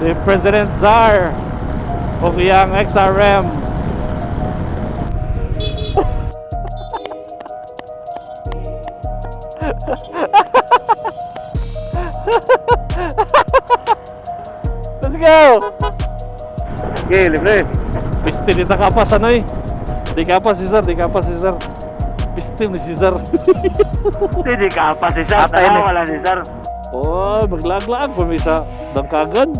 Si President Czar o iyang XRM. Let's go! Okay, libre. Piste ni kapas ano eh. Di kapas si Sir, di kapas si Sir. Piste ni si Sir. Hindi ka pa si Sir. Atay na. Wala si Sir. Oh, maglag-lag pa may sa dangkagan.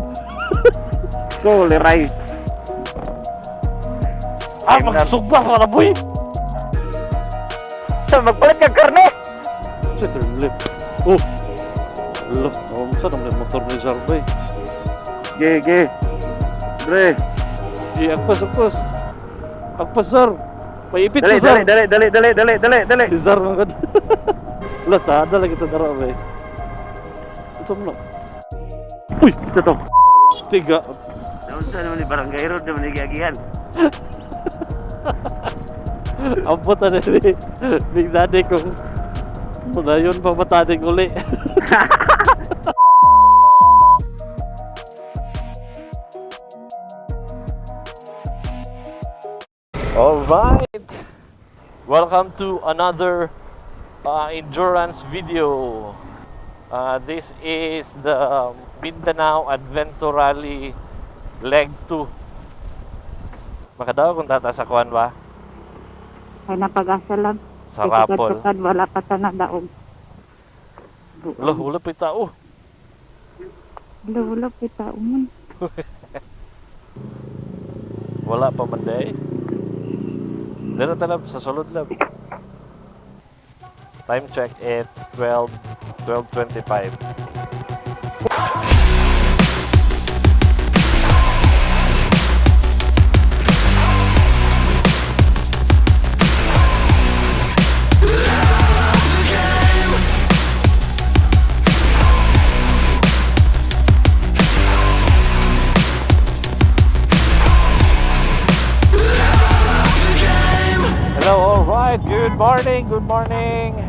Go, liray. Ah, magsugba ka na boy. Sir, magpalit ka karno. Sa turn left. Oh. Lo, saan ang motor ni Sir boy? Ge. Libre. Di agpas. Agpas Sir. Paipit Dali, ko Sir. dali. Si Sir man kad. Lo, sada lagi ito dara boy. Ito mo na. Uy, Ito to. tiga. Doon sa naman ni Barangay Road naman ni Giagihan. Ampot na ni Big Daddy kung muna yun pamataning uli. Alright, welcome to another endurance video. This is the Mindanao Adventure Rally Leg 2. Makadaw kung tatasakuan ba? Ay napag-asa lang. Sa rapol. Tukad, wala ka ta na daog. Lo, wala pa tao. Wala kita umon. Wala pa man day. Dito talab sa sulod lab. Time check, it's 12:25. Hello, alright, good morning.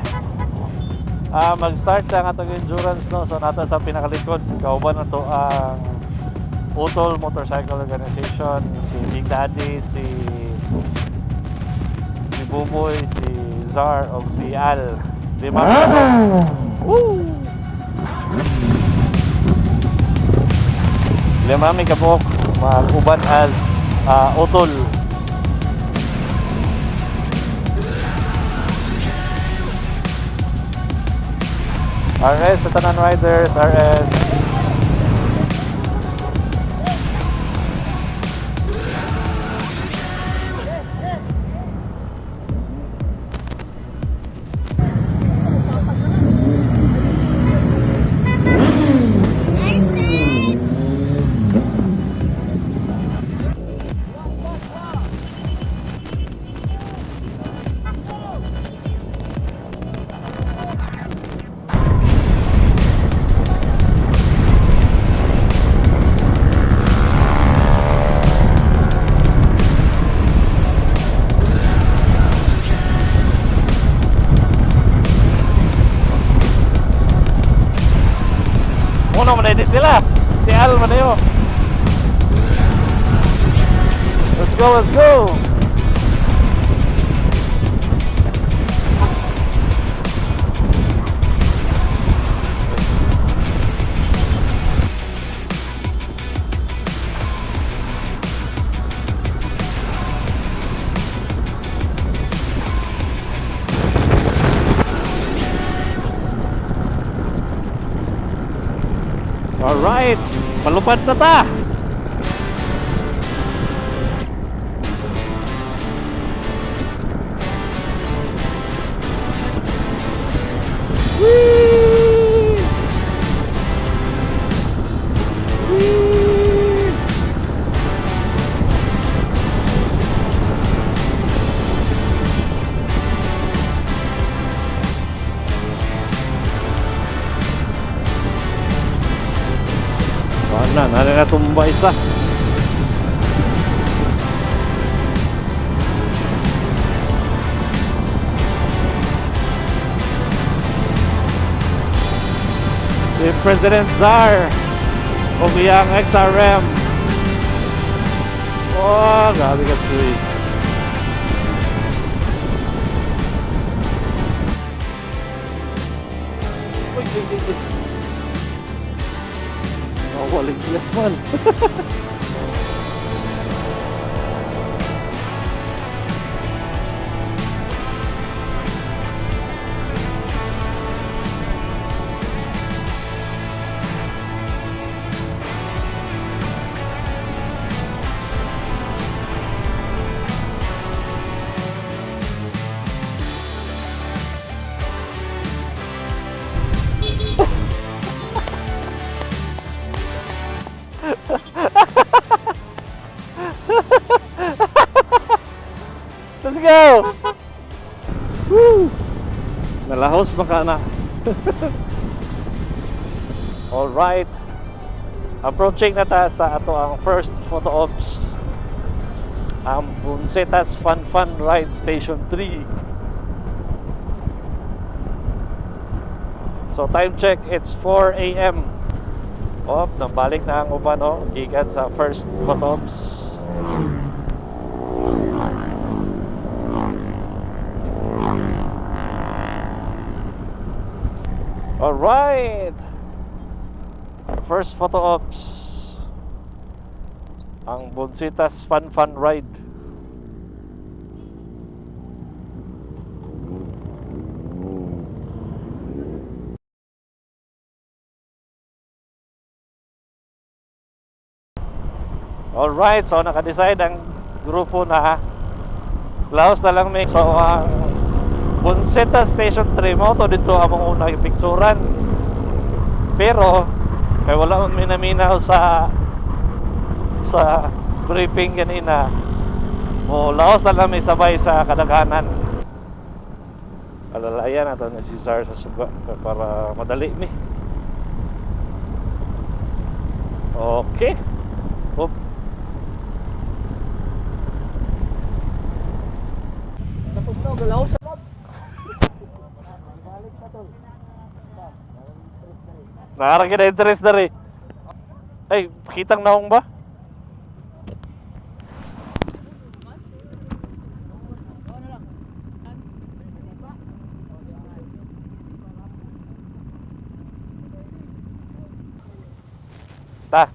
Mag-start ang atong endurance no. So nata sa pinakalikod, kauban na to ang Utol Motorcycle Organization, si Big Daddy, si Buboy, si Czar o si Al. Lima. Woo! Lima mi kabok mag-uban as Utol. RS sa tanan riders, RS. Uno man din sila. Si Al man yun. Let's go. Alright, palupad na ta. Whee! Whee! na tumba isa. Si President Czar O iyang XRM. Oh, grabe ka sweet. Uy, uy, uy, uy. Oh, walang glass man. Let's go! Woo! Nalahos baka na. Alright. Approaching na ta sa ato ang first photo ops. Ang Bunsetas Fun Fun Ride Station 3. So time check, it's 4 AM. Oh, nabalik na ang uban, oh. Gikan sa first photo ops. Alright! First photo ops. Ang Bunsetas Fun Fun Ride. Alright, so naka-decide ang grupo na laos na lang may. So ang Bunsetas Station 3 mo to dito among una yung picturan. Pero kay wala man minaminaw sa briefing kanina. O laos na lang may sabay sa kadaghanan. Alalayan nato ni si Sar sa suga para madali mi. Okay. Oop. Nakarang na interest na rin. Ay, kitang naong ba? Ta.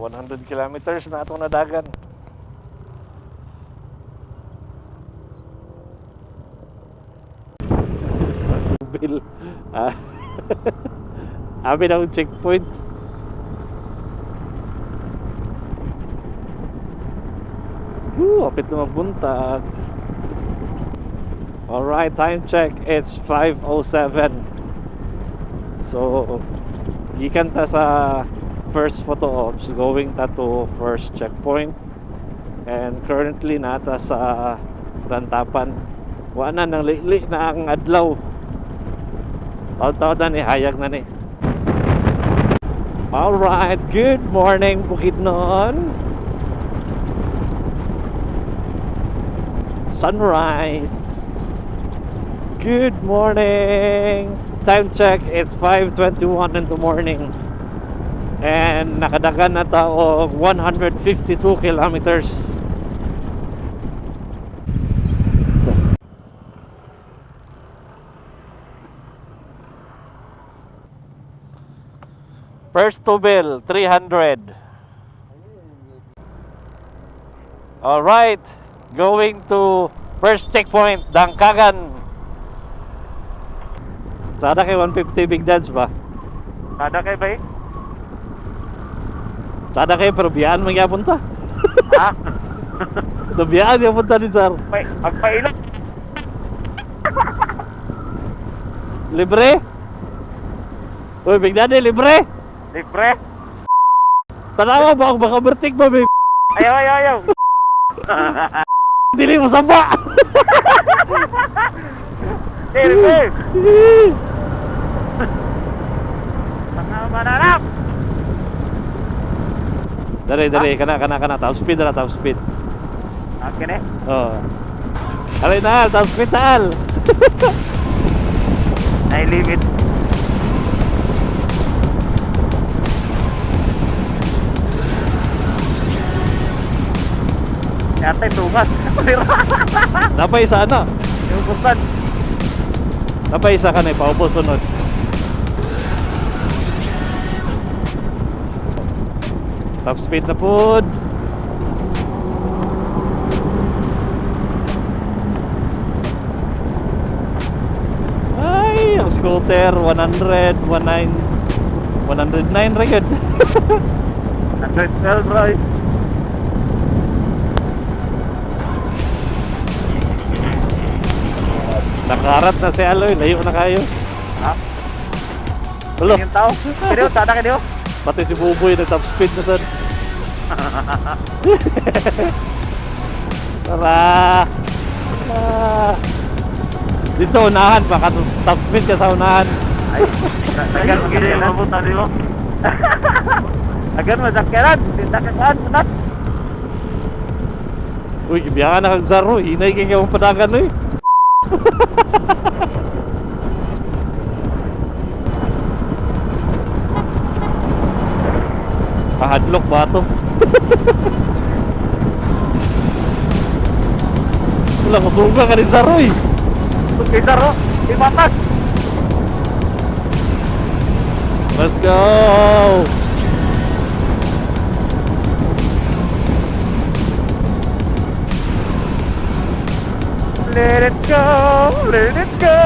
$100 kilometers na itong nadagan. Bill. Amin ang checkpoint. Apit na magbuntag. Alright, time check. It's 5:07. So, gikan ta sa first photo ops, going ta to first checkpoint. And currently nata sa Rantapan. Wala nang li na ang adlaw. Taw-taw na ni, hayag na ni. Alright, good morning Bukidnon. Sunrise. Good morning. Time check is 5:21 in the morning. And nakadagan na ta og 152 kilometers. First to bill, 300. Alright, going to first checkpoint, Dangkagan. Sada kay 150 big dads ba? Kada kay bay? Sada kay pero biyaan man gyapon ta. Ha? Biyaan gyapon ta din sir. Magpailot. Libre? Uy, big daddy, libre? Libre. Tanawa ba baka bertik ba babe? Ayaw. Dili mo samba. Libre. Tanga manarap. Dali, kana, top speed na, top speed. Okay na. Oh. Alay na, top speed tal. Ay limit. atay tungas. Napay isa na. Yung kustan. Napay isa ka na paupo sunod. Top speed na po. Ay, ang scooter 109 ringgit. 112 bro. Nakarat na si Aloy, layo na kayo. Ha? Ulo, Yung tao. Kaya tada ka diyo. pati si Buboy na top speed na son. Tara! Ah. Dito unahan, baka top speed ka sa unahan. Ay, agan magkailan. Mabuta di mo. Agan masakyaran. Tinda ka saan, sunat. Uy, kibiyakan na kang Zaro, hinay kayo mong padagan eh. Kahadlok ba ito? Wala, kusuga ka rin Zaro eh. Kay Saro. Kay Papas. Let's go! Let it go. Let it go.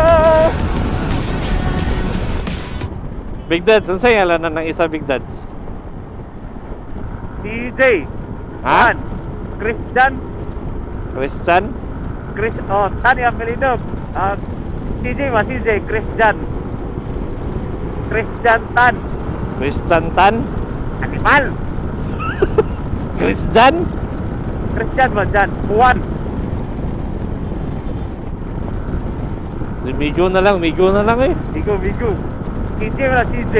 Big Dads, ang saya lang ng isa Big Dads. DJ. Ha? Juan. Christian. Christian? Oh, Tani Apelido. DJ mas DJ. Christian. Christian Tan. Christian Tan? Animal. Christian? Christian ba dyan? Juan. Si Migo na lang eh. Migo. DJ wala CJ.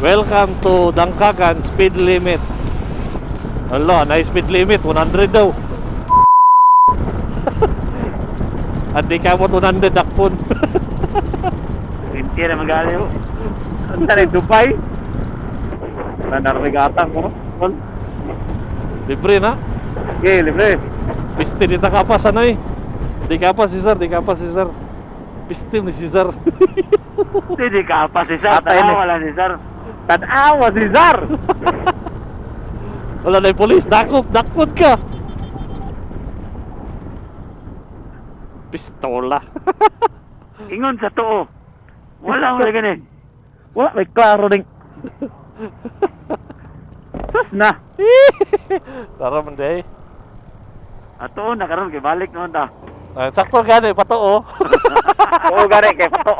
Welcome to Dangkagan speed limit. Ala, na speed limit 100 daw. At di ka mo 100 dakpon. Hindi na magali mo. Ang tari, Dubai. Nanarigatan ko. Libre na. Okay, libre. Piste di takapas ano eh. Di kapas si Sir, Piste ni si Sir. Hindi ka pa si Sar. Tanawa lang si Sar. Tanawa si Sar. Wala na yung polis, dakpon ka. Pistola. Ingon sa too. Wala mo gani. Wala, may klaro ding. Sus na. Tara man day. Ato na karon kay balik naman ta. Sakto gani patoo. Oo gani kay pato.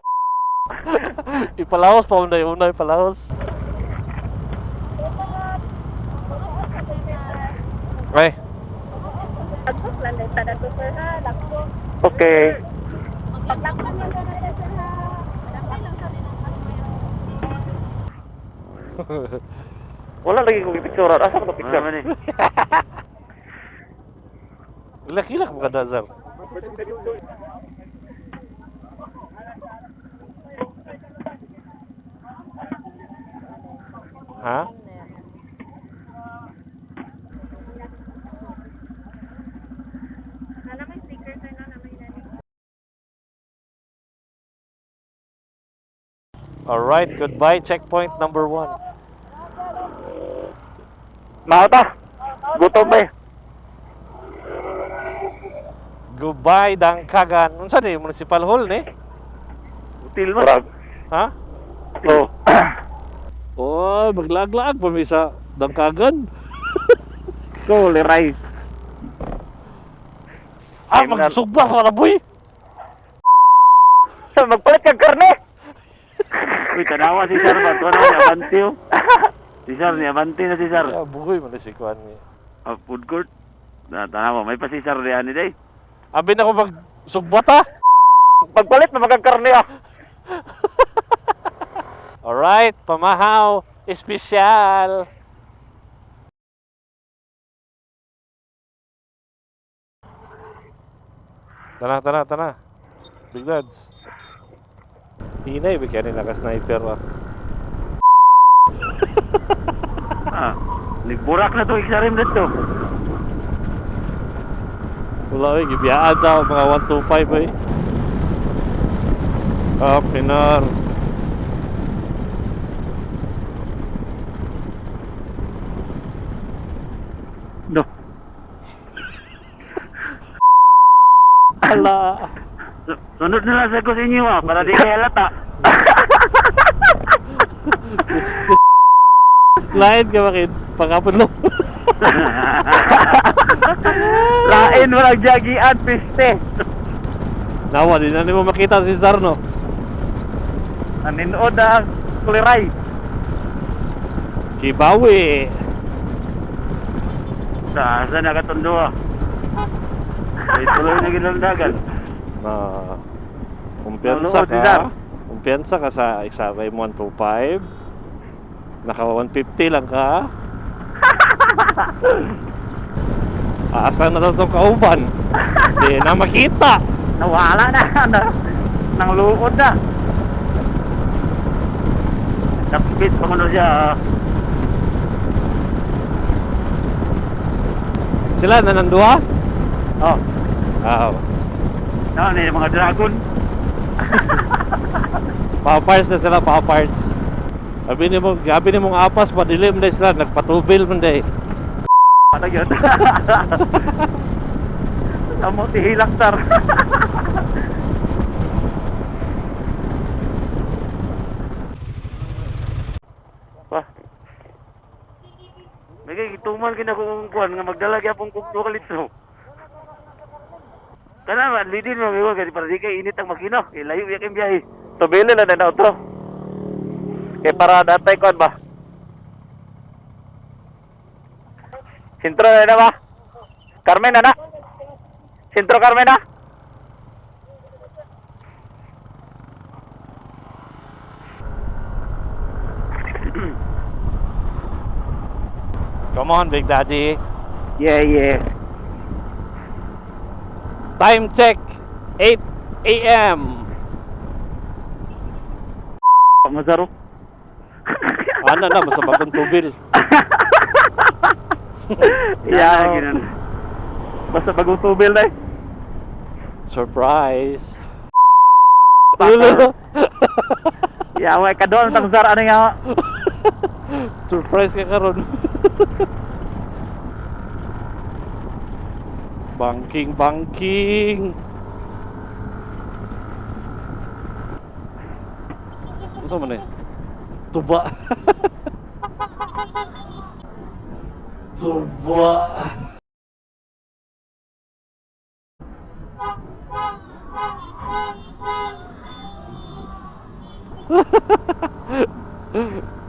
Ipalahos pa unay palahos. Okay. Okay. Wala lagi ko picture. Asa ko picture man eh. Laki-laki mo ka Dazar. Ha? Alright, goodbye checkpoint number 1. Mauta. Gutom ba? Goodbye Dangkagan. Unsa ni municipal hall ni? Util mo. Ha? Oh. Oh, maglag-lag pa mi sa Dangkagan. So, liray. Magsugba wala boy. Magpalit kag karne. Uy, tanawa si Sar ba? Tuwa naman niya, Abanti oh. Si Sar niya, Abanti na si Sar. Ya bugoy man si kuan ni. Food court. Tanawa, may pa si Sar diyan ni day. Abi na ko magsugba ta. Pagpalit na magkagkarne ah. Alright, pamahaw. Espesyal. Tara. Big lads. Hinay, bigyan nila ka-sniper ah. Nagburak na to, iksarim na to. Wala eh, gibiyaan sa mga 125 eh. Ah, pinar. No. Ala. Sunod na lang sa ko sa inyo para di kayo halata. Lain ka bakit? Pagkapon lo. Lain walang jagian, piste. Nawa, di na mo makita si Sarno. Naninood ang kuliray. Kibawi. Saan na katondo Ay tuloy na ginaldagan. Na kumpiyansa Nanood si Zar. ka. Kumpiyansa ka sa Exaray 125. Naka 150 lang ka. Asa na itong kauban. Di na makita. Nawala na. Nang luod na. Napit pa mo siya. Sila na nandua? Oh. Oo. Ano yung mga dragon? Power parts na sila, power parts. Gabi ni mong apas, padilim na sila, nagpatubil man day. Ano yun? Amo tihilak sir. Pa. May gituman kung kuan nga magdala gyapon kog 2 ka litro. Kana man lidin mo miwa kay para di kay init ang makina. Ilayo ya kay biyahe. Tobele na na otro. Kay para datay kon ba? Sintro na ba? Carmen na. Sintro Carmen na. Come on, Big Daddy. Yeah. Time check, 8 a.m. Masarap. Ano na, basta bagong tubil. Yeah, ginan. Basta bagong tubil na Surprise. Yeah, way ka doon tang zara nga. Surprise ka karon. Banking. Ano man eh? Tuba. Tuba.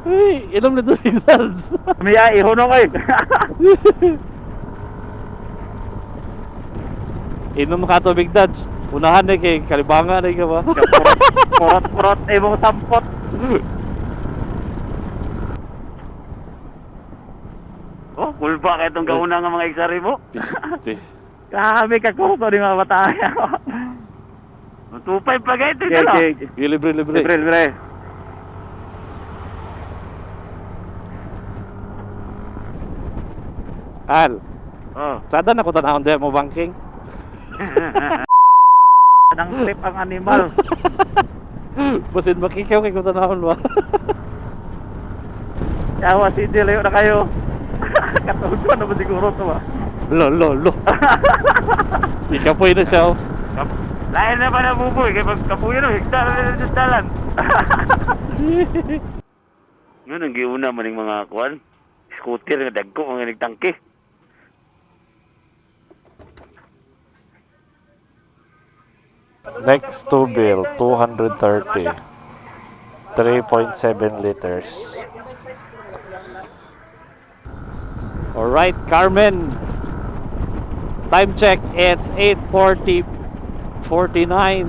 Hey, inom na ito signals. Miya ihunong ay. Inom ka to, Big Dads. Unahan na kay Kalibanga na ka ba? Purot imong sampot. Oh, kulpa kay itong kauna nga mga eksari mo. Piste. Kami ka kuto di mga bataya. Tupay pa kayo ito na. Libre. Libre. Al, Oh. sada na ko tanahon di mo banking. Nang tip ang animal. Basin makikaw kay ko tanahon ba? Yawa si Jilayo na kayo. Katulog na ba siguro ito ba? Lo. Ikapoy na siya. Oh. Lain na pa na buboy. Kaya pag kapuyo na, higda na sa dalan. Yun ang giuna maning mga kuwan. Scooter nga dagko, mga nagtangke. Next to bill, 230. 3.7 liters. Alright, Carmen. Time check, it's 8:49.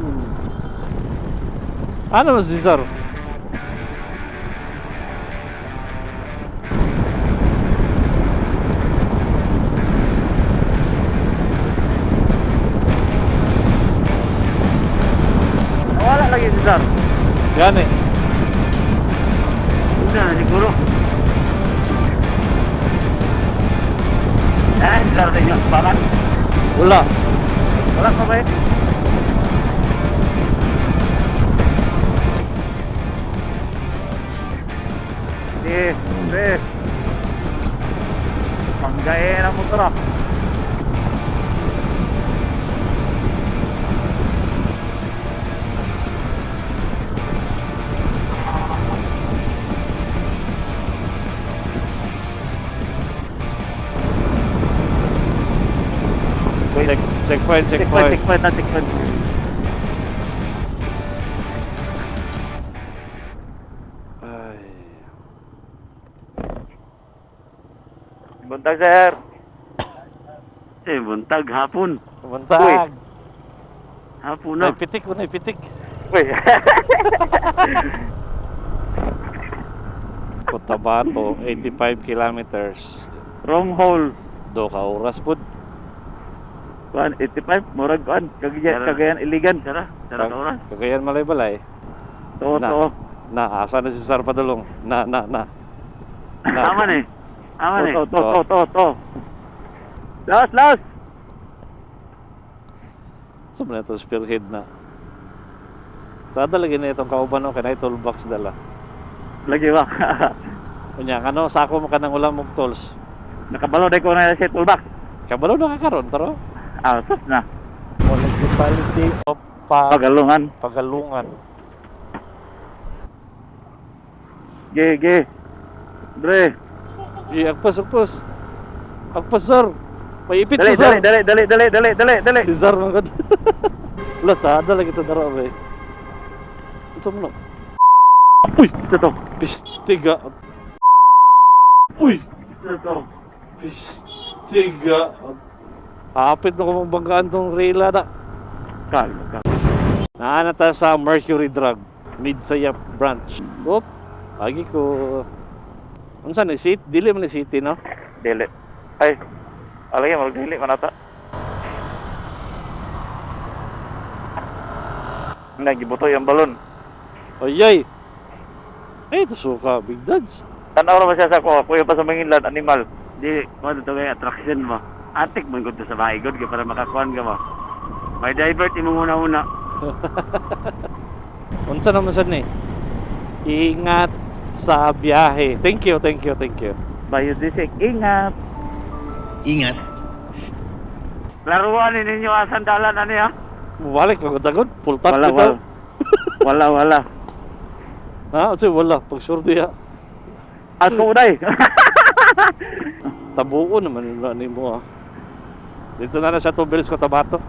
Ano mo, Cesar? Sir. Gani. Una na siguro. Sir, din yung bakan. Wala. Wala pa ba eh? Sige. Panggayin ang motor ah. Checkpoint. Checkpoint. Ay. Buntag, sir. Buntag, hapon. Buntag. Hapon na. Naipitik. Uy. Cotabato, 85 kilometers. Wrong hole. Do ka oras po. 85, murag kuan. Kagayan iligan. Sara ka oras. Kagayan malay-balay. Oo. Na, asa na si Sir Padulong? Na. Aman eh. Oo. To. Last. Saan na ito spearhead na? Sada lagi na itong kauban o kanay toolbox dala. Lagi ba? Kunya, ano, sako mo ka ng ulam mong tools. Nakabalo day ko na sa toolbox. Kabalo na kakaroon, taro? Sus na. Municipality of Pagalungan. Ge. Dre. Agpas. Agpas, sir. May ipit Dali, ko, sir. dali. Si Sir mga ganda. Wala, sada lagi ito daro, be. Ito mo no? Uy! Ito. Pistiga. Uy! Ito. Pistiga. Hapit na ko mabanggaan tong rela na. Kal. Naanata sa Mercury Drug, Midsaya Branch. Oop, lagi ko. Ano saan ni City? Dili man ni City, no? Dili. Ay. Alay mo dili manata. Nagibuto yung balon. Ayay! Eh, ito suka, Big Dads. Tanaw naman siya sa kuya pa sa manginlan animal. Di, ano to kaya attraction mo. Atik mo gud sa bahay gud para makakuan ka mo. May divert imo muna. Unsa naman saan ni? Ingat sa biyahe. Thank you. Biodisik, ingat. Laruan ninyo asan dalan ani ha? Mubalik, magod-agod. Full tank Wala. bitaw. Wala. Ha? Kasi wala. Pag sure diya. Ako uday. Tabuo naman nila ni mo, ah. Dito na sa Tubilis, Cotabato.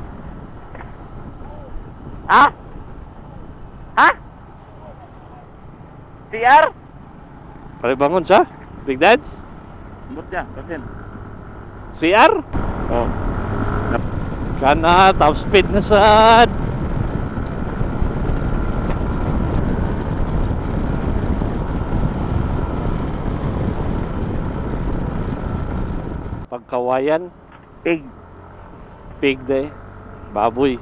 Ha? TR? Palibangon siya? Big Dads? Butya, kasin. CR? Oh. Kana, top speed na sad. Pagkawayan, pig day, baboy.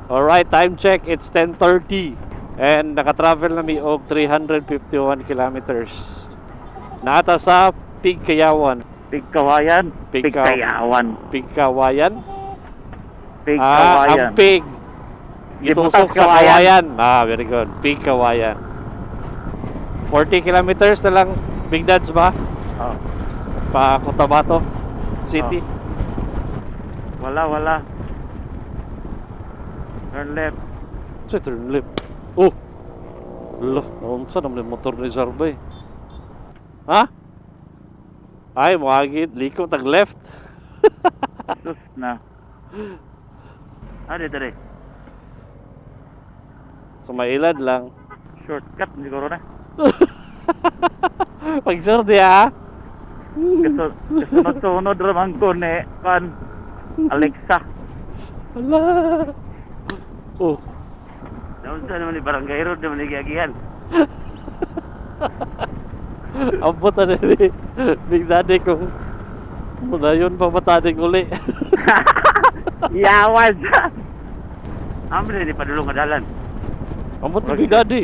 Alright, time check, it's 10:30. And nakatravel na mi og 351 kilometers. Naata sa Pigkayawan. Pigkawayan. Pigkayawan. Pigkawayan? Pigkawayan. Ang pig. Gibutas Itusok sa kawayan. Very good. Pigkawayan. 40 kilometers na lang, Big Dads ba? Oh. Pa Cotabato City. Wala. Turn left. Sa turn left. Oh! Ala, naunsa naman yung motor ni Zarbay. Ha? Ay, muagit. Liko tag left. Sus na. Dali. So, mailad lang. Shortcut siguro na. Pag sure diya, ha? Sunod ramang ko ni Alexa. Ala. Oh. Daon sa naman ni Barangay Road naman ni Giagihan. Abot na ni Big Daddy kung muna yun pa mataning uli. Yawas! Amin ni Padulong Kadalan. Ambot ni Big Daddy.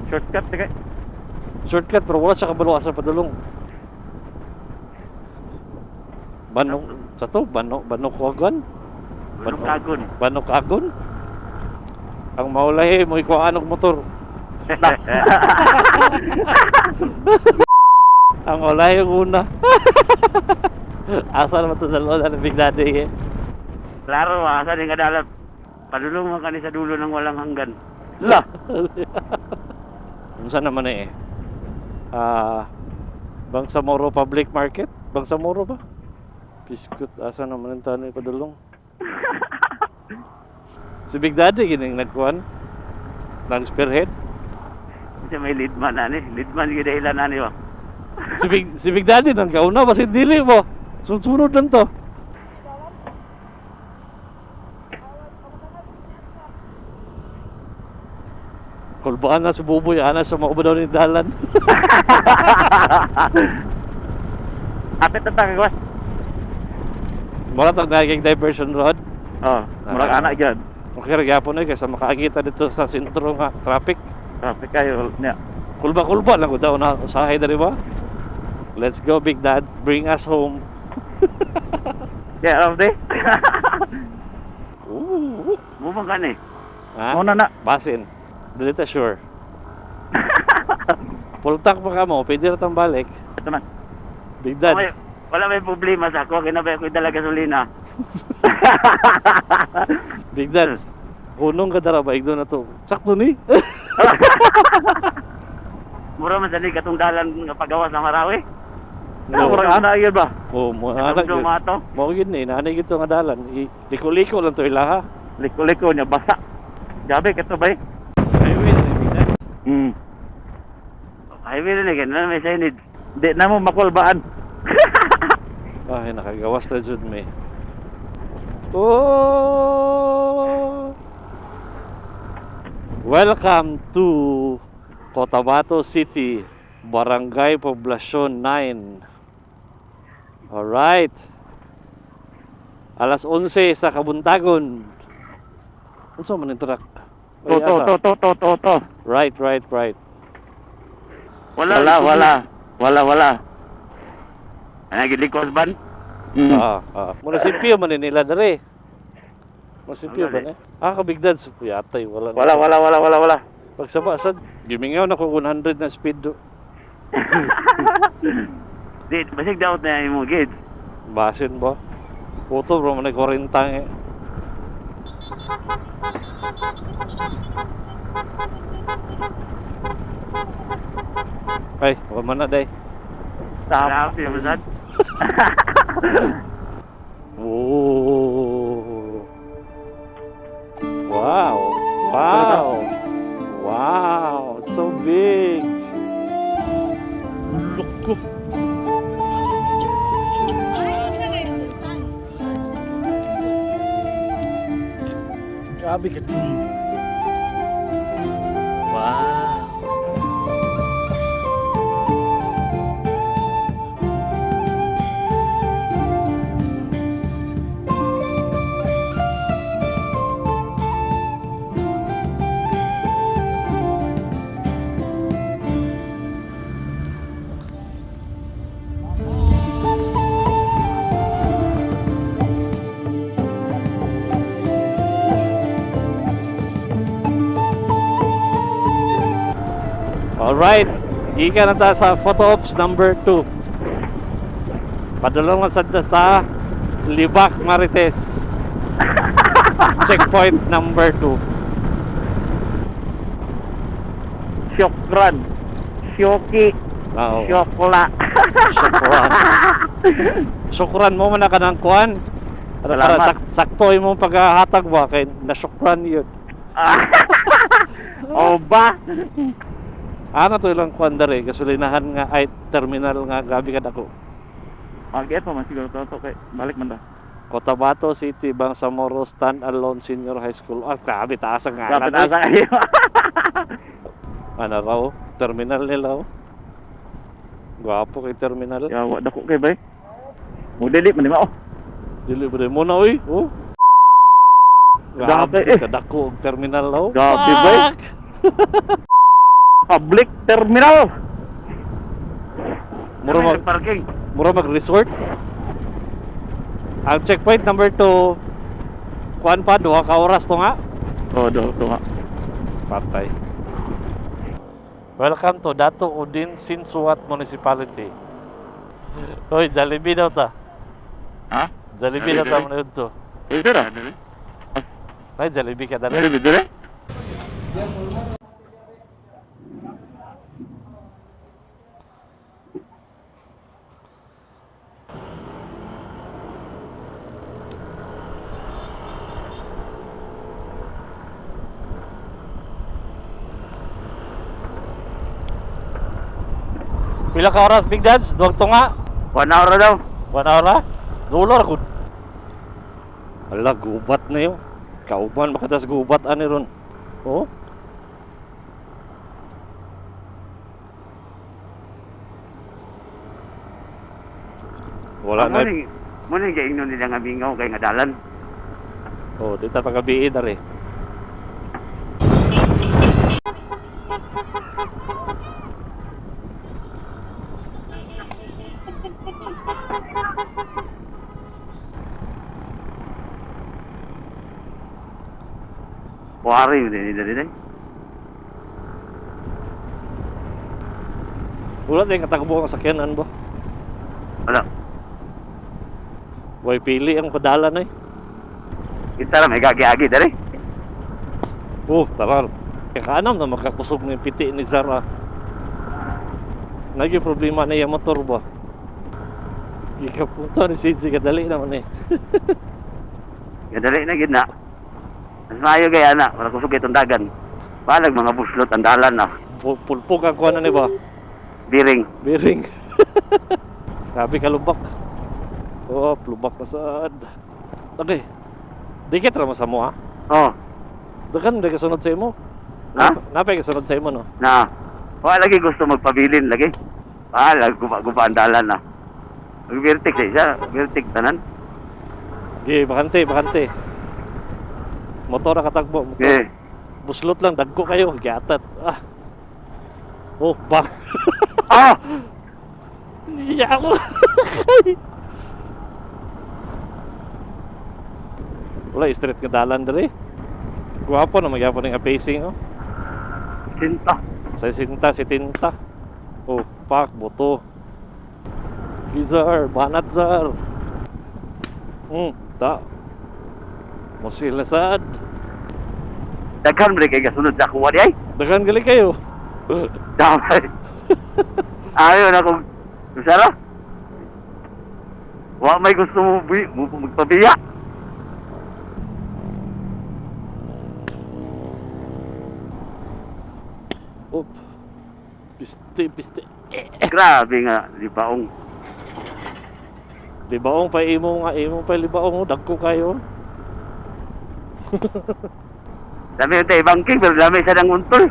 Shortcut na kay. Shortcut pero wala siya kabalo asa padulong. Banok sa to, banok agon. Banok kagon. Banok agon. Ang maulahi mo ikuha anong motor. Ang maulahi yung una. Asa naman ito dalawa na Big Daddy eh. Klaro, asa din kadalap. Padulong man kani sa dulo ng walang hanggan. La. Unsa naman eh? Bangsamoro Public Market? Bangsamoro ba? Biskut, asa naman ang tanay padulong? Si Big Daddy gining nagkuhan? Nag-spearhead? Kasi may leadman na ni. Leadman gina ilan na ni ba? Si Big Daddy nang kauna, basta dili mo. Sunod lang to. Kulbaan na si Buboy, ana sa mga daw ni dalan. Apit na tayo, Gwas. Mura tag naging diversion road. Oh, murag anak dyan. Okay, magyapon na kaysa makaagita dito sa sentro nga traffic. Traffic kayo niya. Kulba lang ko daw na usahay dali ba? Let's go Big Dad, bring us home. Get out of there. Ooh. Bumang ka ni. Ha? Muna na. Basin. Dili ta sure. Full tank pa ka mo, pwede na tang balik. Ito man. Big Dad. Wala may problema sa ako. Kinabay ko dala gasolina. Big Dad. Hunong ka dara ba igdo na to. Sakto ni. Mura man sa ni katong dalan nga pagawas sa Marawi. No. Murag anak yun ba? Oh, mo anak Katong yun. dumato. Mo yun eh, nanay gito nga dalan. Liko-liko lang to ilaha. Liko-liko niya basa. Gabi kato ba eh? Highway na Big Dad. Highway na ni na may signage. Di na mo makulbaan. Ay, nakagawas na jud me. Oh! Welcome to Cotabato City, Barangay Poblacion 9. Alright. Alas 11 sa Kabuntagon. Ano sa man yung truck? Ay, asa? To. Right. Wala. Ano gilikos ban? Munisipyo man ni nila dere. Munisipyo ba ni? Kabig dads. Yatay, wala. Wala. Pagsaba, sad, gimingaw na ko 100 na speed do. Di, basig daot na yung mga kids. Basin ba? Puto bro, manay 40 eh. Ay, wala man na day. Tapos yung masad. Oh. Wow, it's so big. Look ko. Grabe ka. Wow. Alright, ika na ta sa photo ops number 2. Padulong sa Libac Marites. Checkpoint number 2. Syokran. Syoki. Oo. Syokla. Syukran. Syukran mo man na ka ng kuhan. Para saktoy mo paghahatag ba kay nasyukran yun. O ba? Ano to ilang kuhan dere gasolinahan nga ay terminal nga grabe ka dako. Mag-get pa man siguro to kay balik man ta. Cotabato City, Bangsamoro Stand-Alone Senior High School. Grabe taas ang Dapat ngalan. asa kayo. Ano raw? Terminal nila oh. Gwapo kay terminal. Yawa dako kay bay. Mo dili man ma oh. Delivery mo na oy. Oh. Grabe, Grabe kadako og terminal oh. Grabe, bay. Public terminal. Mura mag parking. mura mag-resort. Ang checkpoint number 2, kuan pa 2 ka oras to nga. Oh, do nga. Patay. Welcome to Dato Udin Sinsuat Municipality. Hoy, Jollibee daw ta. Ha? Jollibee daw ta mo na to. Ito na. Ay, Jollibee ka dali. Dali, dali. Pila ka oras, Big Dads? Duwag to nga. 1 hour daw. 1 hour na? Dollar ko. Ala, gubat na yun. Kauban, makatas gubat ani ron. Oh? Wala na. Muna yung gaingnon nila nga bingaw kay nga dalan. Oh, di ta pagabiin na rin. Wari yun din. Wala tayong katagbo ang sakyanan ba? Wala. Way pili ang padala na eh. Kita na may gagi-agi dali. Oh, taral. Kaanam na makakusog ng piti ni Zara. Naging problema na yung motor ba? Ikapunto ni CJ kadali naman eh. Kadali na gid na. Mas maayo kaya na, wala kusog itong dagan. Balag mga buslot ang dalan na. Pulpog ang kuha na ni ba? Biring. Bearing. Grabe ka lubak. Oh, lubak na saan. Okay. Dikit ra mo sa mo ha? Oh, Dagan na kasunod sa imo. Ha? Napay kasunod sa imo no? na. Wala lagi gusto magpabilin lagi. Balag guba ang dalan na. Mag-vertic siya, vertic tanan. Okay, bakante. Motor na katagbo. Motor. Eh, Buslot lang, dagko kayo. Giatat. Ah. Oh, bak. ah! Iya ako. Wala, straight ka dalan dali. Guwapo na magyapon ng pacing oh. Sinta. Sa sinta, si tinta. Oh, pak, boto. Gizar, banat zar. Ta. Musil na sad. Daghan mo rin kayo kasunod sa kuha di ay. Dagan gali kayo. Damay. Ayaw na kung Sara. Wa may gusto mo magpabiya. Oh. Piste. Grabe nga, libaong. Libaong pa imo pa libaong dagko kayo. Dami yung tayo bangking, pero dami isa ng untol.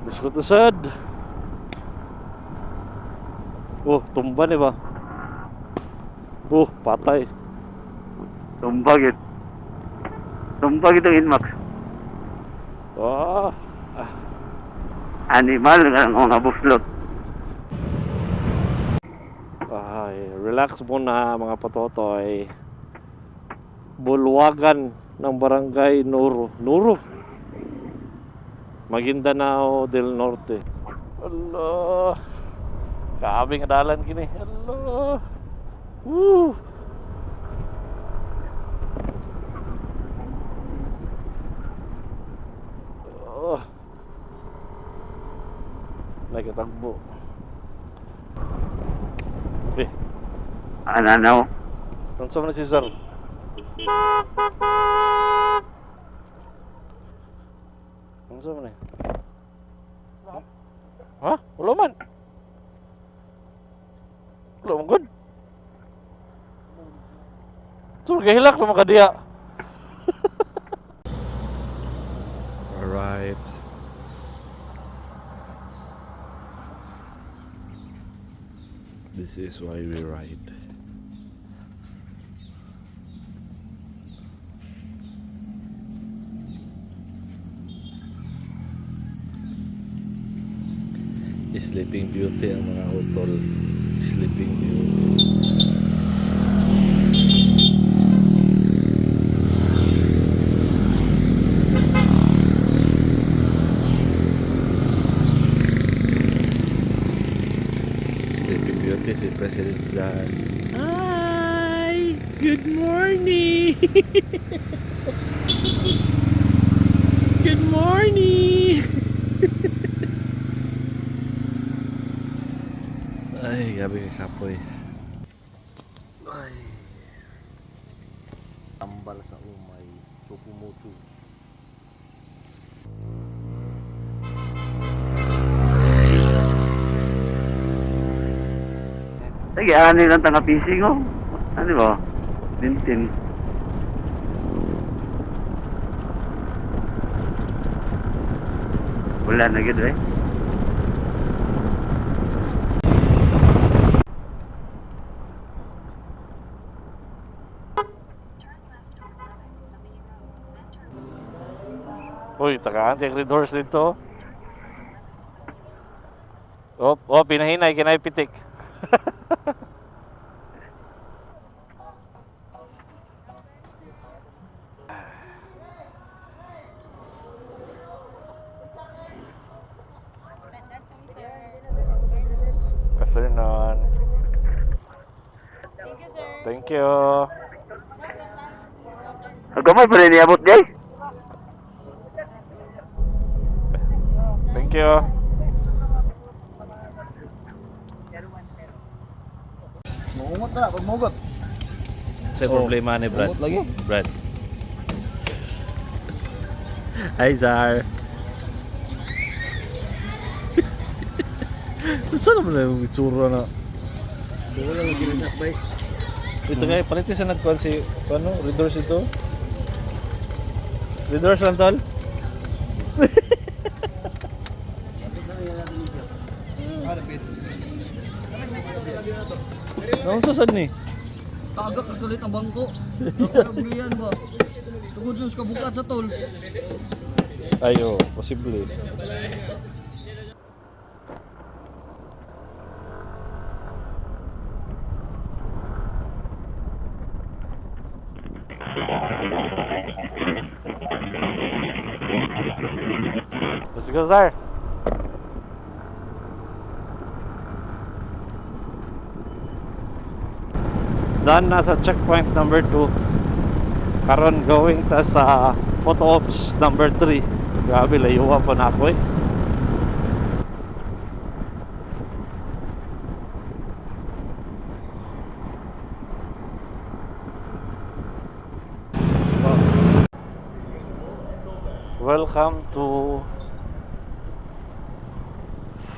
Gusto to sad. Oh, tumba ni ba? Oh, patay. Tumbag yun. Tumbag itong Inmax. Ah. Animal nga ang mga buslot. Ay, relax muna mga patotoy. Bulwagan ng barangay Nuro. Maguindanao del Norte. Allah. Kaabing adalan kini. Allah. Woo. Oh. Nagkatagbo. Eh, Ano? tanso mo na si Sir. Tanso mo na. Ha? Wala man. Wala man good. So, magkahilak naman ka diya. Alright. This is why we ride. Sleeping Beauty ang mga utol. Sleeping Beauty. Sleeping Beauty si President Zahar. Hi! Good morning! Good morning! Ay, gabi ka kapoy. Ay. Tambal sa umay. Chupumuchu. Sige, ano lang tanga PC ko? Ano ba? Tintin. Wala na gid eh. Uy, takaan, take doors dito. Oh, pinahinay, kinaipitik. Afternoon. Thank you, sir. Thank you. Agkamay pa rin iabot jay. Thank you. Muungot na, pag mugot. Sa problema ni Brad. Muungot lagi. Brad. Hi, Zar. Saan naman na yung itsura na? Wala lang ginasak bay. Ito nga, palitin sa nagkuhan si, ano, Readers ito? Readers lang, tol? Naon sa sad ni? Tagak nagkalit ang bangko. Nakabulian ba? Tugod Diyos kabukat sa tol. Ayo, posible. Let's go, Zar. Done na sa checkpoint number 2. Karon going ta sa photo ops number 3. Grabe, layuwa pa na ako eh. Welcome to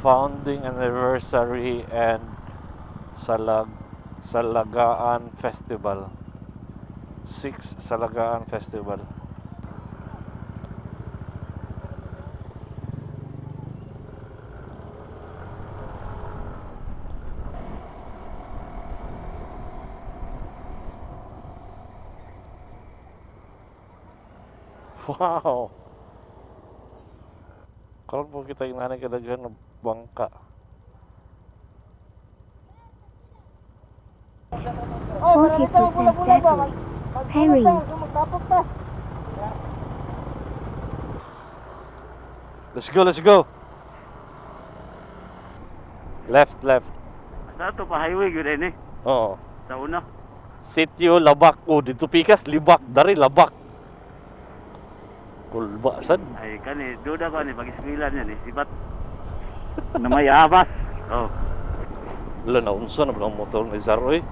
founding anniversary and Salagaan Festival. 6 Salagaan Festival. Wow. Karon po kita inanay kadaghan ng bangka. Okay, settled. Perry. Let's go, let's go. Left. Sa to pa highway gud ni. Oo. Sa una. Sitio Labak. Oh, dito pikas Libak, dari Labak. Kulba sad. Ay kani duda ko ni pag-eskwela niya ni sibat. Na may abas. Oh. Wala na unsa na ang motor ni Zaro eh.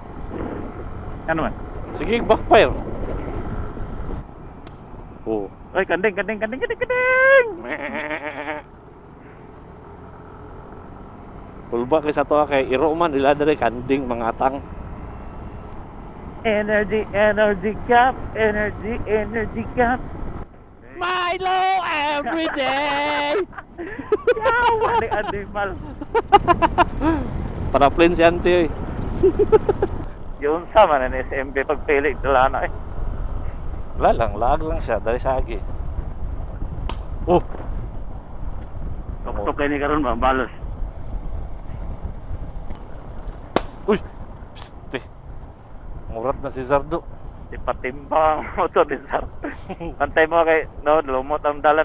Ano man? Sige, backfire. Oh. Oy, kanding. Kulba kay sa to kay iro man ila dere kanding mga tang. Energy gap. Milo every day. Yawa ni animal. Para plain si Auntie. Yung sama na ni SMP pagpili dala na eh. Wala lang, lag lang siya dari sagi. Oh, Tok kay ni karon ba balos. Murat na si Zardo. Ipatimba ang motor ni Sar. Pantay mo kay, no, lumot ang dalan.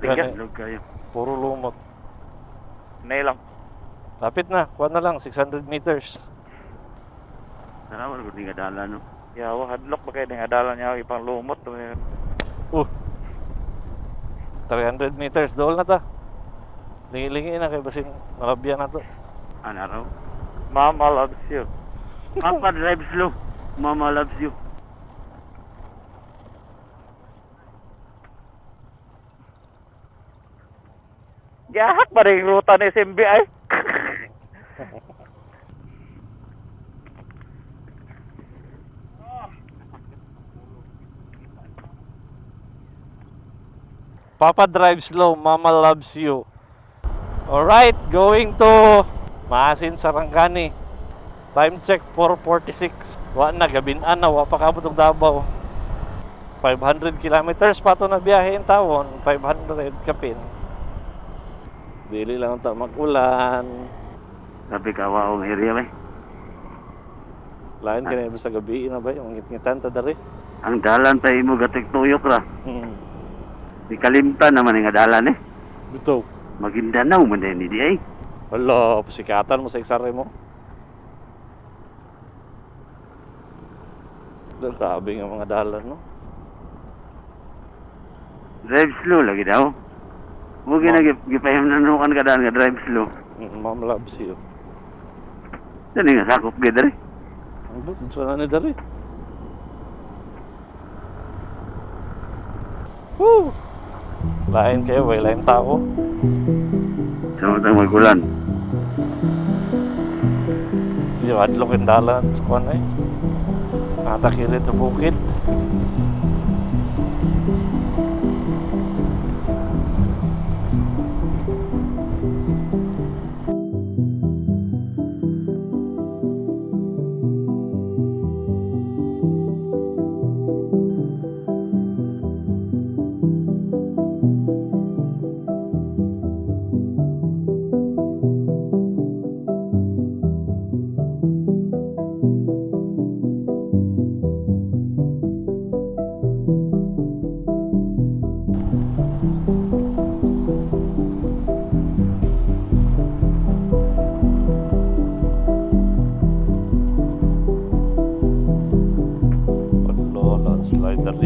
Tingnan, Gani. log kayo. Puro lumot. Nay lang. Lapit na. Kuha na lang. 600 meters. Sana wala ko nga dalan, no? Yawa, hadlok ba kayo nga dalan niya ipang lumot. 300 meters. Dool na ta. Lingi-lingi na kay basing malabyan na to. Ano raw? Mama loves you. Papa drive slow. Mama loves you. Gahak ba rin yung ruta ni SMB ay? Papa drive slow, Mama loves you. Alright, going to Maasin, Sarangani. Time check 4:46. Wa na gabinan na, wa pa kabot og Davao. 500 kilometers pa to na biyahe in tawon, 500 kapin. Dili lang ta mag-ulan. Sabi ka, wow, area ba? Lain ka na sa gabi na ba yung ngit-ngitan ta dari. Ang dalan pa imo gatik tuyok ra. Hmm. Di kalimtan naman nga dalan eh. Dito. Magindanaw man din di ay. Hala, pasikatan mo sa eksare mo. Grabe nga mga dalan, no? Drive slow lagi daw. Huwag na gipahim na nukan ka daan nga drive slow. Mom loves you. Dali nga sakop gid rin. Ang bukod sa na dari. Woo! Lain kayo, way lain tao. Samantang magulan. Yung adlok yung dalan sa kuwan eh. Natakilit sa bukid.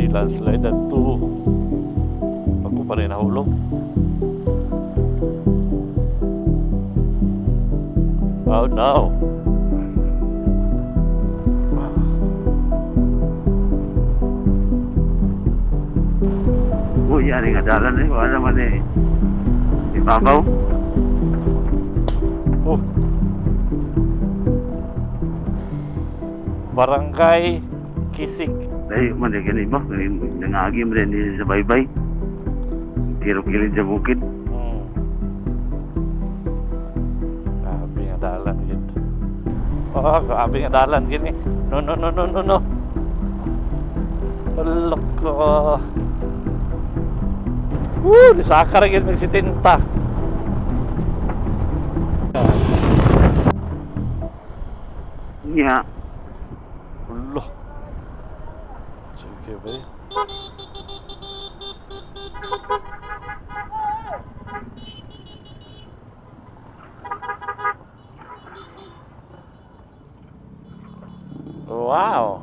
Landslide at 2. Ako pa rin nahulog. Oh no. Uy, yan nga dalan eh. Wala naman eh. Ibabaw. Oh. Barangay Kisik. Dahil man eh ganun ba? Nangagi mo rin sa baybay. Tiro-kilid sa bukid. Grabe nga dalan gid. Oh, grabe nga dalan gini. No. Alok ko. Nisaka rin gid magsitinta. Nya. Ulo. Sige ba? Wow.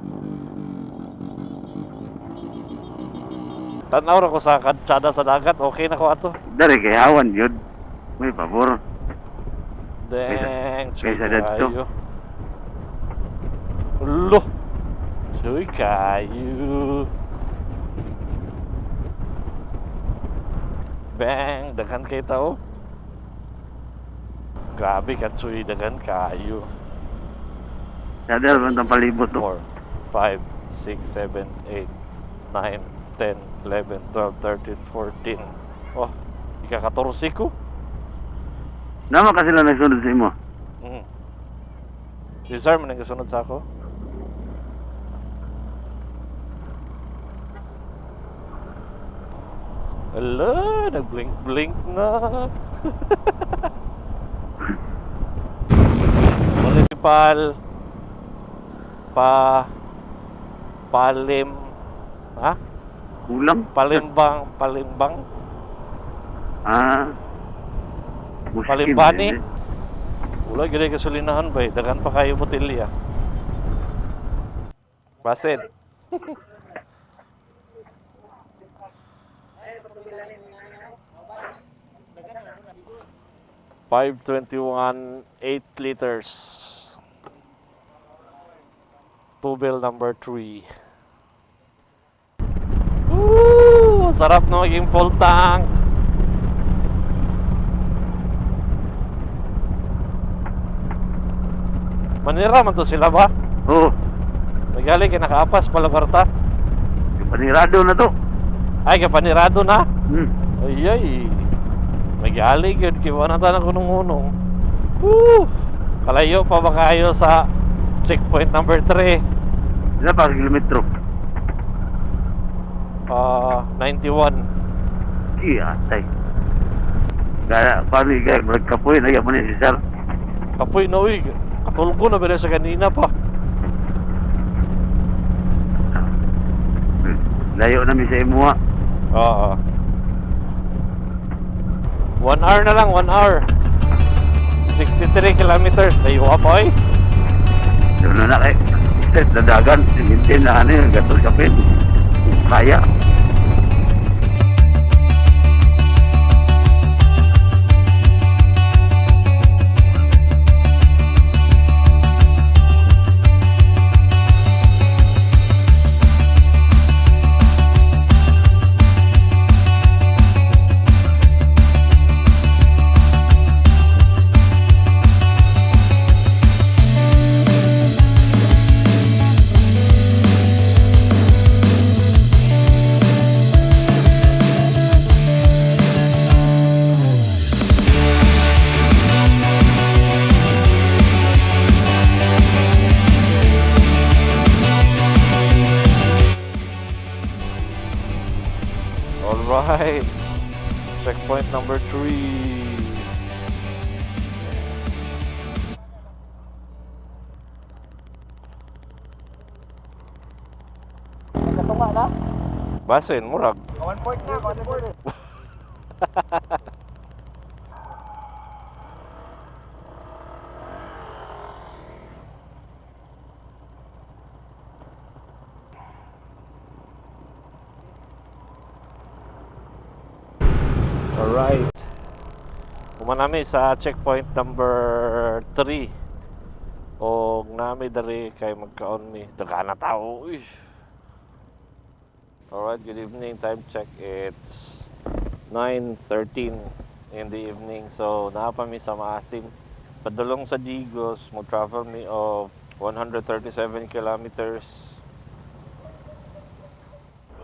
Tanaw ra ko sa katsada sa dagat, okay na ko ato. Dari kay hawan yun. May pabor. Dang, chuy kaysa dadto. kayo. Ulo. Chuy kayo. Bang, daghan kay tao. Grabe ka, chuy, daghan kayo. Sadar man ang palibot to. 4, 5, 6, 7, 8, 9, 10, 11, 12, 13, 14. Oh, ika-14 ko. Nama ka sila nagsunod sa imo. Si Sir, man ang kasunod sa ako. Ala, nag-blink-blink na. Municipal pa Ha? Ulam? Palimbang? Ah. Muskim, Palimbani? eh. Wala gini gasolinahan ba? Dagan pa kayo botelya. Basin. $5.21, 8 liters. Tubel number 3. Woo! Sarap na maging full tank. Manira man to sila ba? Oo. Nagali kay nakaapas pala kwarta. Panirado na to. Ay, kapanirado na. Hmm. Ay. Nagali gyud kay wala ta na kunong-unong. Woo! Kalayo pa ba kayo sa checkpoint number 3? Ilan pa kilometro? 91. Iya, tay. Gaya, paano gaya, magkapoy na mo ni si Sir. Kapoy na uy. Katulgo na ba sa kanina pa? Layo namin sa imuha. Oo. 1 hour na lang, 1 hour. 63 kilometers. Layo ka pa eh. Doon na kay Sir, dadagan. Simintin na ano yung gatol kapit. Kaya. Alright. Checkpoint number 3. Katunga na. Basin, murag. 1 port na, 1 port. Alright. Kumanami sa checkpoint number 3. O nami dari kay magkaon mi. Daga na tao. Uy. Alright, good evening. Time check. It's 9:13 in the evening. So, naapa mi sa Maasim. Padulong sa Digos. Mag-travel mi of 137 kilometers.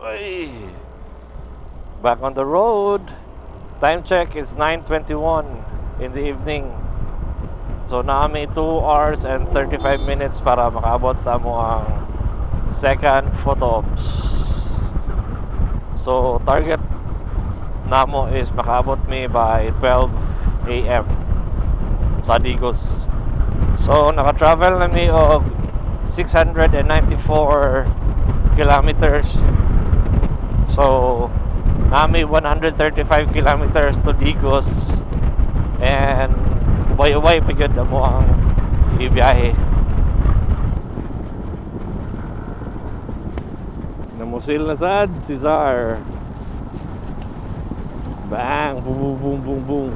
Uy. Back on the road. Time check is 9:21 in the evening. So naami 2 hours and 35 minutes para makaabot sa amo ang second photo ops. So target namo is makaabot mi by 12 AM sa Digos. So naka-travel na mi og 694 kilometers. So nami 135 kilometers to Digos and ubay-ubay pa yun mo ang ibiyahe. Namusil na sad si Zar. Bang! Boom, boom, boom, boom, boom.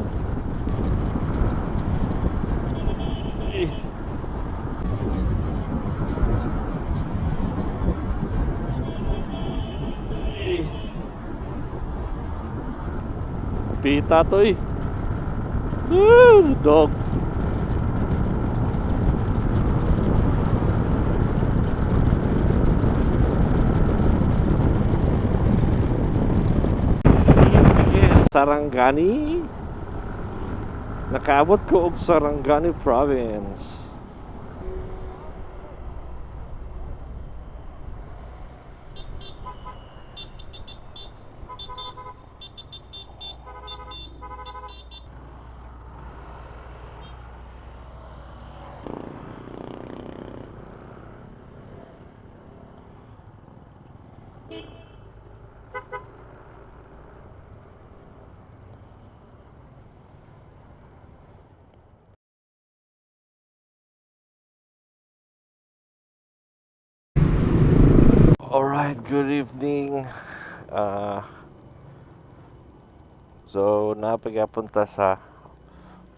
Pita to eh. Dog. Sarangani. Nakaabot ko og Sarangani province. Alright, good evening. So, napapunta sa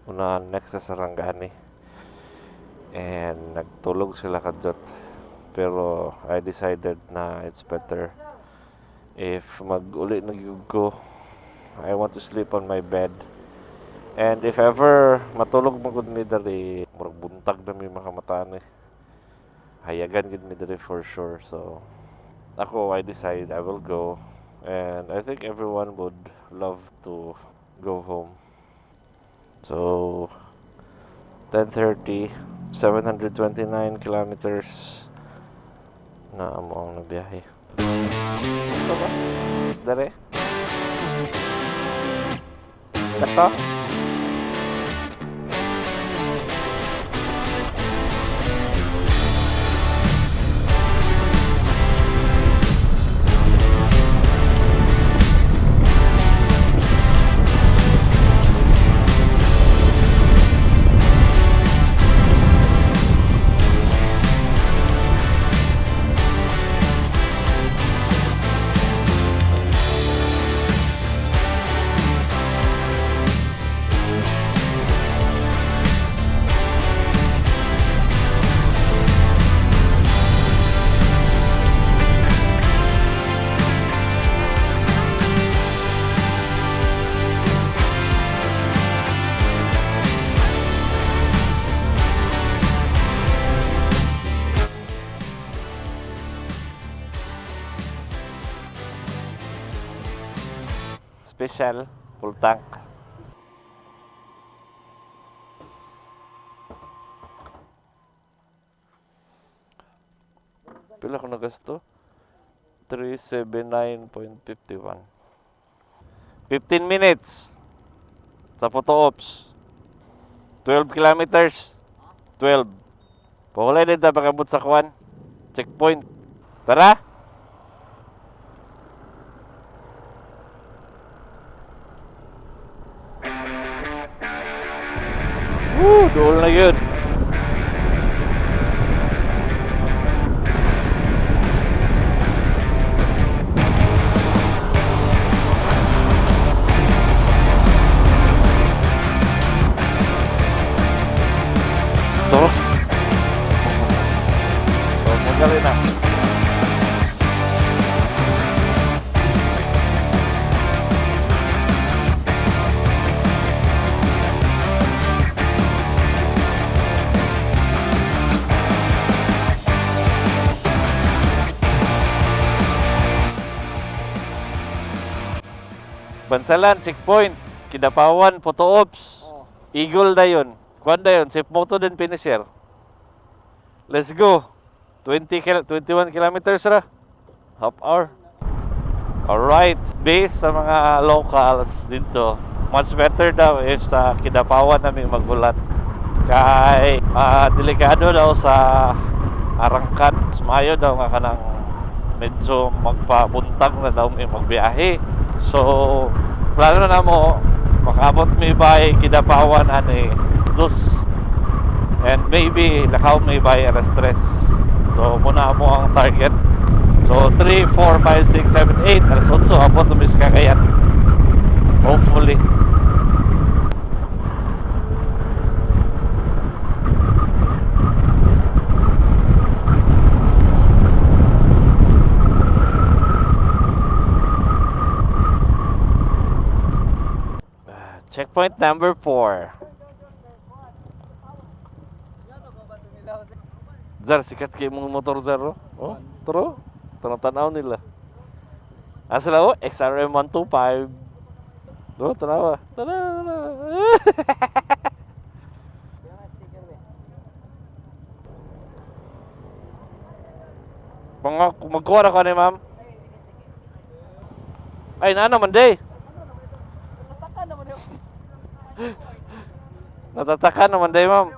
unahan next sa Sarangani. And nagtulog sila kadjot. Pero I decided na it's better if mag-uli na gyud ko. I want to sleep on my bed. And if ever matulog mo gud mi dali, murag buntag na mi makamataan eh. Hayagan gud mi dali for sure. So ako, I decide I will go. And I think everyone would love to go home. So 10:30, 729 kilometers na amo ang nabiyahe. Ito ba? Dere? Ito? Special, full tank. Pila ko na gasto? 379.51. 15 minutes sa photo ops. 12 kilometers. 12. Pahulay din ta pakabot sa kuan. Checkpoint. Tara! Dool na yun. Ito. Magaling na. Bansalan, checkpoint, Kidapawan, photo ops. Eagle na yun. Kuan na yun, safe moto din finisher. Let's go. 21 kilometers ra. Half hour. Alright. Based sa mga locals dito, much better daw if sa Kidapawan namin magulat. Kay delikado daw sa Arangkan. Mayo daw nga kanang medyo magpabuntag na daw may magbiyahe. So, plano na mo makaabot may by Kidapawan ani dos. And maybe lakaw may by alas 3. So, muna mo ang target. So, 3, 4, 5, 6, 7, 8 alas 8 abot na mis kakayan. Hopefully. Checkpoint number 4. Zar, sikat kayo mong motor, Zar. Oh, taro. Tanang-tanaw nila. Asala ko, XRM 125. Oh, tanawa. Tanawa. Magkuha na ka ni ma'am. Ay, na naman, day. Natataka naman day, ma'am.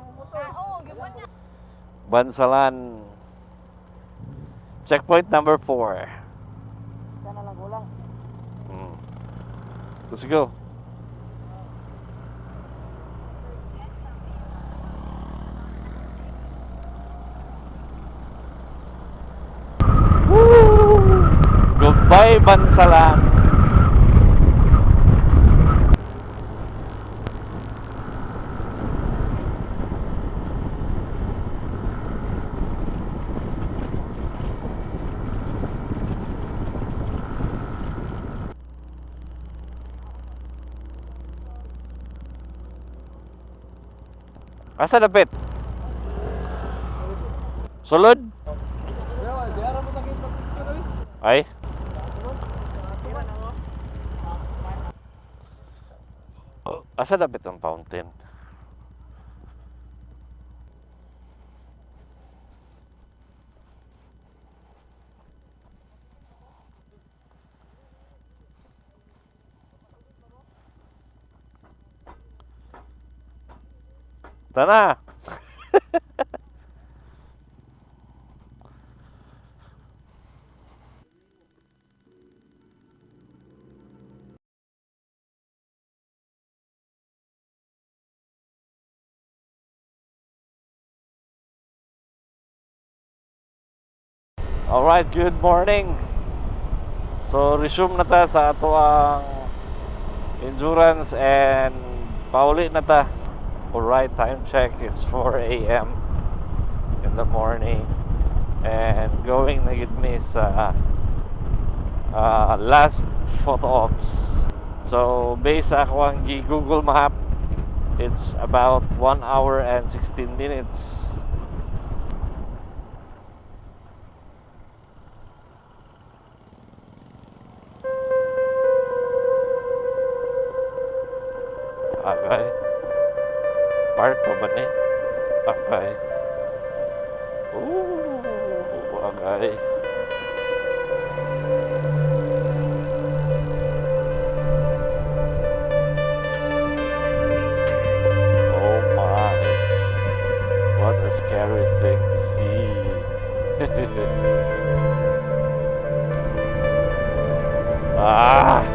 Bansalan. Checkpoint number 4. Sana lang kulang. Let's go. Woo! Bansalan. Asa dapit? Sulod? Ay? Oh, asa dapit ang fountain? Tana! Alright, good morning. So, resume na ta sa ato ang endurance and pauli na ta. Alright, time check is 4 a.m. in the morning and going na gid mi sa last photo ops. So, based sa ako ang Google Map, it's about 1 hour and 16 minutes. Okay. Park pa ba ni? Okay. Ooh, okay. Oh my. What a scary thing to see. Ah!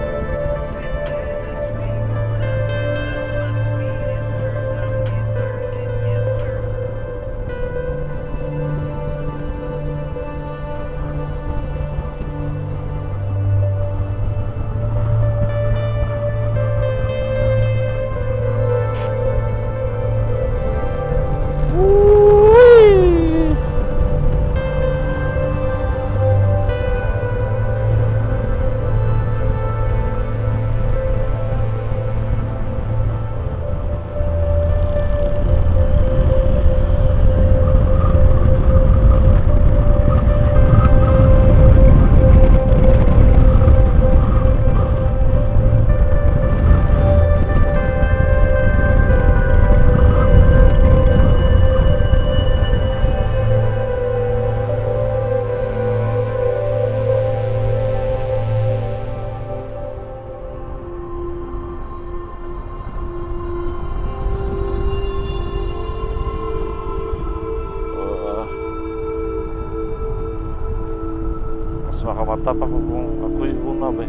Mas makamatap ako kung ako'y una ba.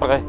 Okay.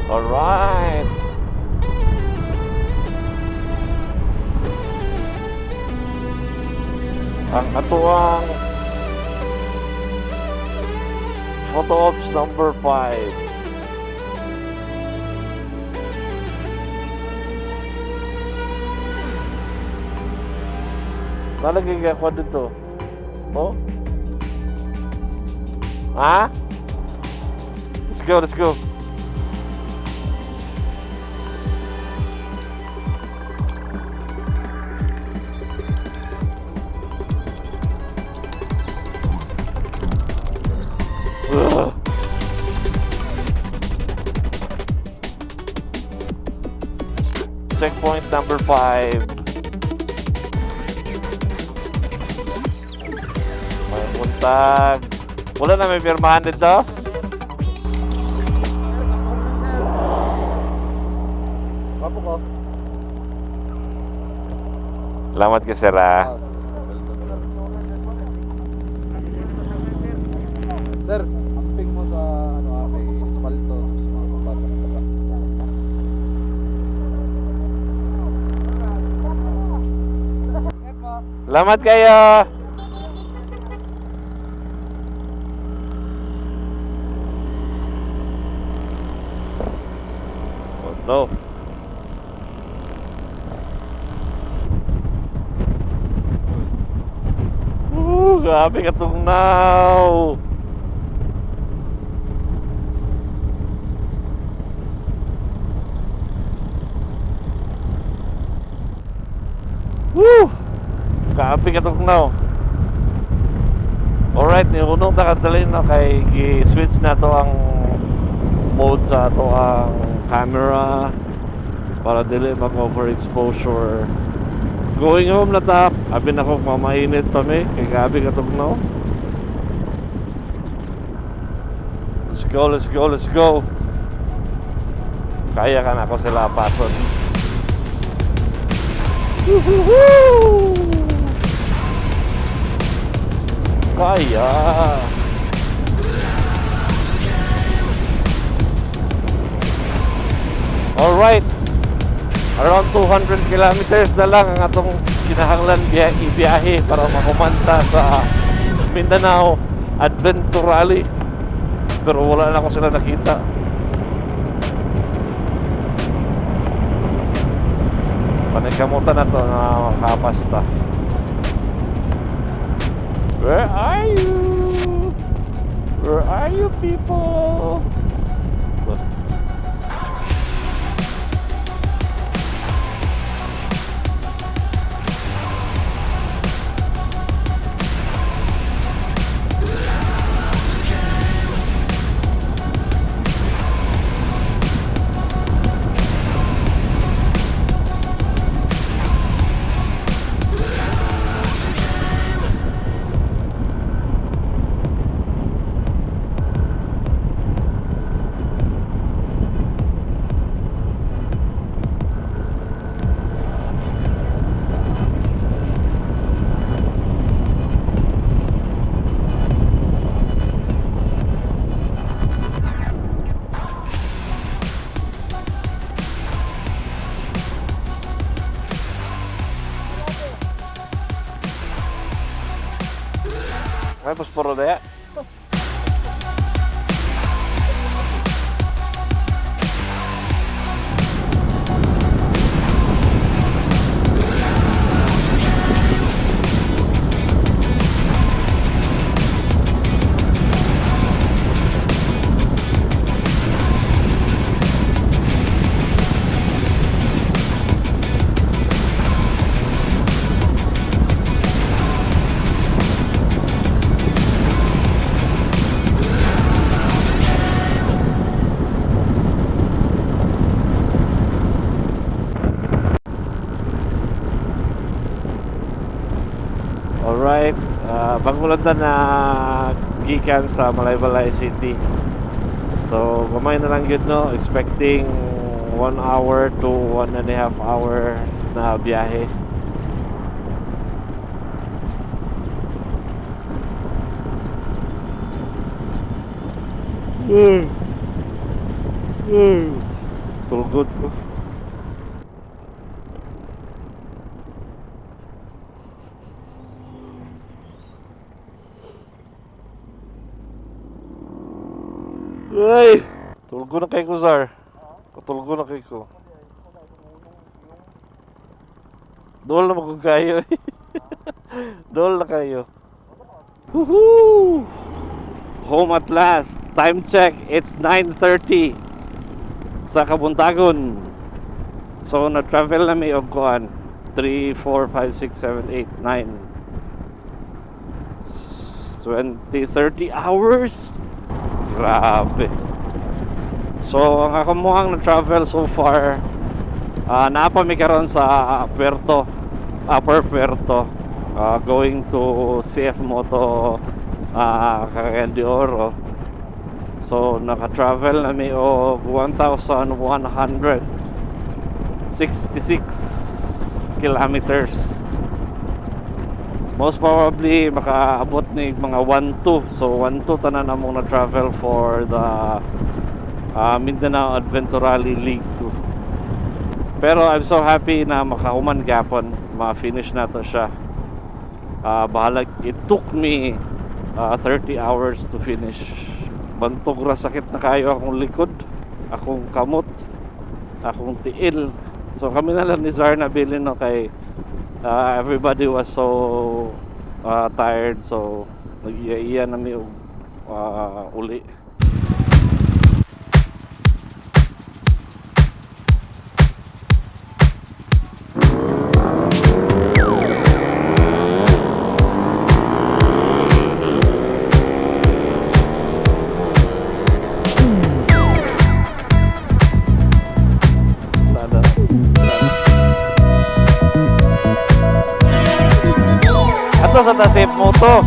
Alright. Ang katuwang photo ops number 5. Nalagay ako dito. Oh? Ha? Let's go, let's go. Ugh. Checkpoint number 5. May buntag. Wala na may pirmahan dito? Papo ko. Salamat ka, sir, ah. Sir, amping mo sa may espalto sa mga bata ng kasak. Salamat kayo. Oh no. Grabe ka tugnaw. Woo! Grabe ka tugnaw. Alright, niunong nakadalhin na kay switch na to ang mode sa to ang camera para dili mag-overexposure. Going home na ta. Abi na ko mamainit pa mi kay grabe ka tugnaw. Let's go, let's go, let's go. Kaya ka na ako sila pason. Woohoo! Kaya. Alright. Around 200 kilometers na lang ang atong kinahanglan ibiyahe para makumanta sa Mindanao Adventure Rally. Pero wala na ako sila nakita. Panikamutan na to na makapasta. Where are you? Where are you people? Ay, pues por rodea. Alright, Bangulanda na gikan sa Malaybalay City. So, gamay na lang yun, no? Expecting 1 hour to 1.5 hours na biyahe. Tulgod ko. Ay! Tulgo na kay ko, Zar. Tulgo na kay ko. Dol na kung kayo. Dol na kayo. Woohoo! Home at last. Time check. It's 9:30 sa Kabuntagon. So, na-travel na may ogkuan. 3, 4, 5, 6, 7, 8, 9. 20, 30 hours? Grabe. So, ang ako mo ang na-travel so far, naapa mi karon sa Puerto, Upper Puerto, going to CF Moto, Cagayan de Oro. So, naka-travel na mi og 1,166 kilometers. Most probably makaabot ni mga 1-2. So 1-2 tanan among na travel for the Mindanao Adventure Rally League 2. Pero I'm so happy na makahuman gapon, ma-finish na to siya. Bahala, it took me 30 hours to finish. Bantog ra, sakit na kayo akong likod, akong kamot, akong tiil. So kami na lang ni Zar na bilin no kay everybody was so tired, so nag-iya-iya na mi uli. Ato sa Safe Moto.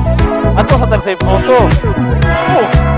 Ato sa Safe Moto. Oh.